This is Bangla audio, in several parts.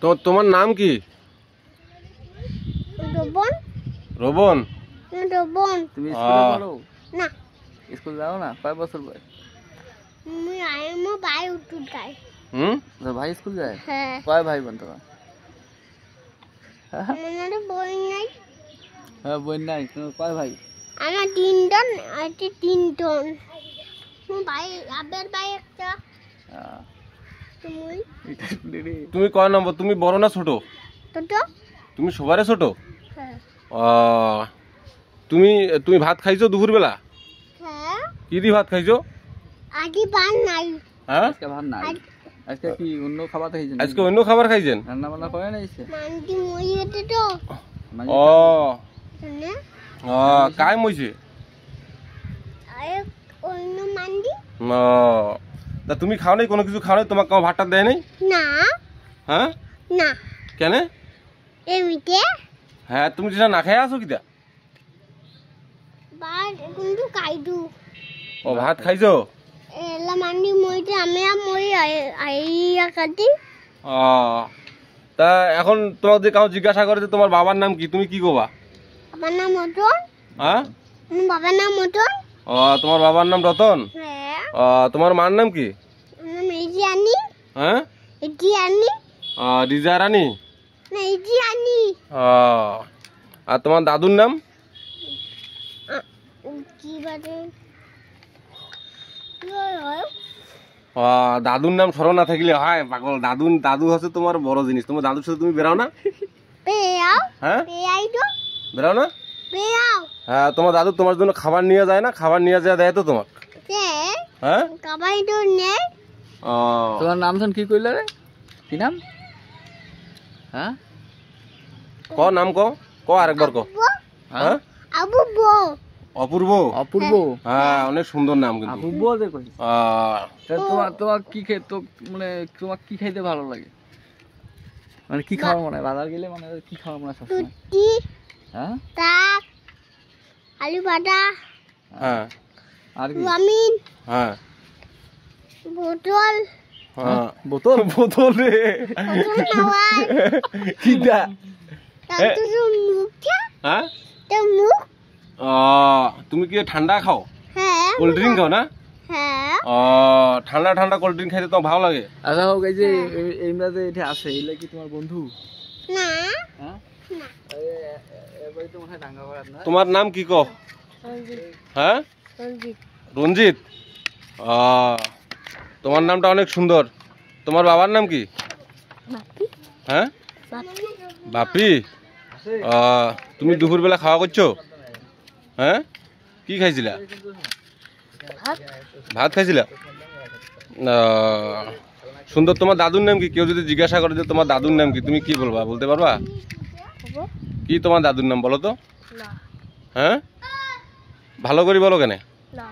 তো তোমার নাম কি? রোবন। রোবন? রোবন। তুমি স্কুলে পড়ো? না। স্কুল যাও না? কয় বছর বয়স? আমি ভাই উঠুট গাই। তোর ভাই স্কুল যায়? হ্যাঁ। কয় ভাই বোন তোমার? আমার বই নাই। হ্যাঁ, বোন নাই। তোমার কয় ভাই? আমার 3 জন, আছে 3 জন। ভাই আবার ভাই একটা। তুমি কয় নম্বর? তুমি বড় না ছোট? ছোট। তুমি সবারে ছোট? হ্যাঁ। তুমি তুমি ভাত খাইছো দুপুর বেলা? হ্যাঁ। কি দিয়ে ভাত খাইছো? আগে ভাত নাই। হ্যাঁ, আজকে ভাত নাই। আজকে কি অন্য খাবার খাইছেন? আজকে অন্য খাবার খাইছেন? রান্না বান্না করে নাইছে? মান্টি মইতে তো। ও না। কাই মইছে? আরে অন্য মান্ডি। তা তুমি খাও নাই? কোনো কিছু খাও নাই? তোমাকে কেউ ভাতটা দেয় নাই? না। হ্যাঁ না। কেন? এমিতে হ্যাঁ, তুমি যেটা না খাই আছো কিটা? বাদ কিন্তু কাইদু। ও ভাত খাইছো? এলা মান্ডি মইতে আমি মই আইয়া কাটি। তা এখন তোমার যদি কাউ জিজ্ঞাসা করে যে তোমার বাবার নাম কি, তুমি কি কবা? আমার নাম মটন। হ্যাঁ, আমার বাবার নাম মটন। তোমার বাবার নাম রতন? হ্যাঁ। তোমার মার নাম কি? আমার নাম ইজিয়ানি। হ্যাঁ, ইজিয়ানি। রিজা রানী? না, ইজিয়ানি। আর তোমার দাদুর নাম? কি বাদে দাদুর নাম স্মরণ না থাকলে হয় পাগল। দাদু হচ্ছে তোমার বড় জিনিস। তোমার দাদুর সাথে তুমি বেরাও না? পেয়াও। হ্যাঁ, পেয়াই তো। বেরাও না? পেয়াও। হ্যাঁ, তোমার দাদু তোমার জন্য খাবার নিয়ে যায় না? খাবার নিয়ে যায় দেয় তো তোমার? কে? হ্যাঁ, কাবাই তো নেই। তোমার নাম শুন কি কইলা রে? কি নাম? হ্যাঁ, নাম আরেকবার ক। হ্যাঁ, আবু বো। অপূর্ব? অপূর্ব? হ্যাঁ, অনেক সুন্দর নাম কিন্তু। অপূর্ব যে কই? তোমার কি খেতে মানে তোমার কি খাইতে ভালো লাগে? মানে কি খাওয়া মনে হয়? বাজার গেলে মানে কি খাওয়া মনে হয় সবসময়? কি? হ্যাঁ, তাক, আলু ভাজা। হ্যাঁ, আর কি? চাউমিন। হ্যাঁ, বোতল। হ্যাঁ, বোতল রে খাওয়াই। কিটা? তারপর মুখটা। হ্যাঁ, তো মুখ। তুমি কি ঠান্ডা খাও? হ্যাঁ। কোল্ড ড্রিঙ্ক খাও না? হ্যাঁ। ঠান্ডা ঠান্ডা কোল্ড ড্রিঙ্ক খাইতে তোমার ভালো লাগে? আচ্ছা হোক, এই যে এইটা যে এটা আছে এইটা কি তোমার বন্ধু? না। হ্যাঁ, না। এবারে তো মনে হয় ডাঙ্গা করার না। তোমার নাম কি কো? হ্যাঁ, রঞ্জিত। রঞ্জিত? তোমার নামটা অনেক সুন্দর। তোমার বাবার নাম কি? বাপি। হ্যাঁ, বাপি। বাপি? তুমি দুপুরবেলা খাওয়া করছো? হ্যাঁ, কি খাইছিলা? ভাত খাইছিলা? সুন্দর। তোমার দাদুর নাম কি? কেউ যদি জিজ্ঞাসা করে যে তোমার দাদুর নাম কি, তুমি কি বলবা? বলতে পারবা? কি তোমার দাদুর নাম বলো তো? না। হ্যাঁ, ভালো করে বলো কেন? না।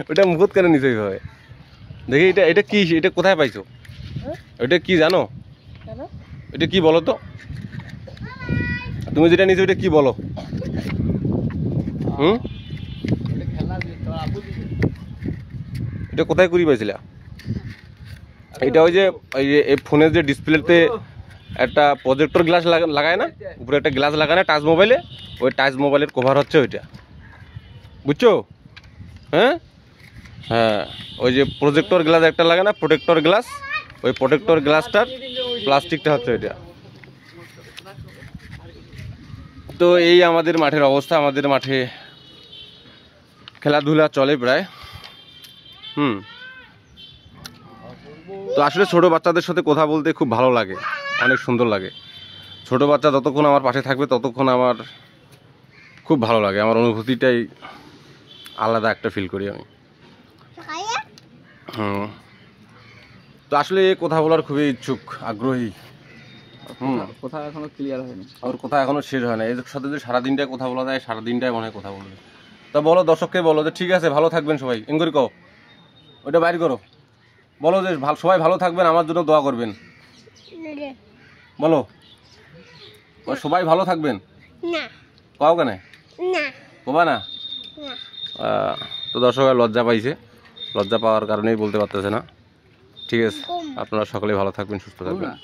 ওটা মুখত কেন নিছো এইভাবে? দেখি এটা কি? এটা কোথায় পাইছো? ওইটা কি জানো? এটা কি বলো তো? তুমি যেটা নিছো এটা কি বলো? এটা কোথায় করি পাইছিলা? এটা ওই যে এই ফোনের যে ডিসপ্লেতে একটা প্রজেক্টর গ্লাস লাগায় না, উপরে একটা গ্লাস লাগায় না টাচ মোবাইলে, ওই টাচ মোবাইলের কভার হচ্ছে ওইটা, বুঝছো? হ্যাঁ, হ্যাঁ, ওই যে প্রজেক্টর গ্লাস একটা লাগে না, প্রোটেক্টর গ্লাস, ওই প্রোটেক্টর গ্লাসটার প্লাস্টিকটা হচ্ছে ওইটা। তো এই আমাদের মাঠের অবস্থা। আমাদের মাঠে খেলাধুলা চলে প্রায়। তো আসলে ছোট বাচ্চাদের সাথে কথা বলতে খুব ভালো লাগে, অনেক সুন্দর লাগে। ছোট বাচ্চা যতক্ষণ আমার পাশে থাকবে ততক্ষণ আমার খুব ভালো লাগে। আমার অনুভূতিটাই আলাদা একটা ফিল করি আমি। তো আসলে কথা বলার খুবই ইচ্ছুক, আগ্রহী। কথা এখনো ক্লিয়ার হয়নি, ওর কথা এখনো শেষ হয় না। এর সাথে যদি সারাদিনটাই কথা বলা যায়, সারাদিনটাই মনে হয় কথা বলবে। তা বলো, দর্শককে বলো যে ঠিক আছে, ভালো থাকবেন সবাই। এঙ্গরি কও, ওইটা বাইর করো, বলো যে সবাই ভালো থাকবেন, আমার জন্য দোয়া করবেন। বলো, সবাই ভালো থাকবেন। না। কও কেন? না। কবা না? তো দর্শক লজ্জা পাইছে, লজ্জা পাওয়ার কারণেই বলতে পারতেছে না। ঠিক আছে, গম আপনারা সকলেই ভালো থাকবেন, সুস্থ থাকবেন। না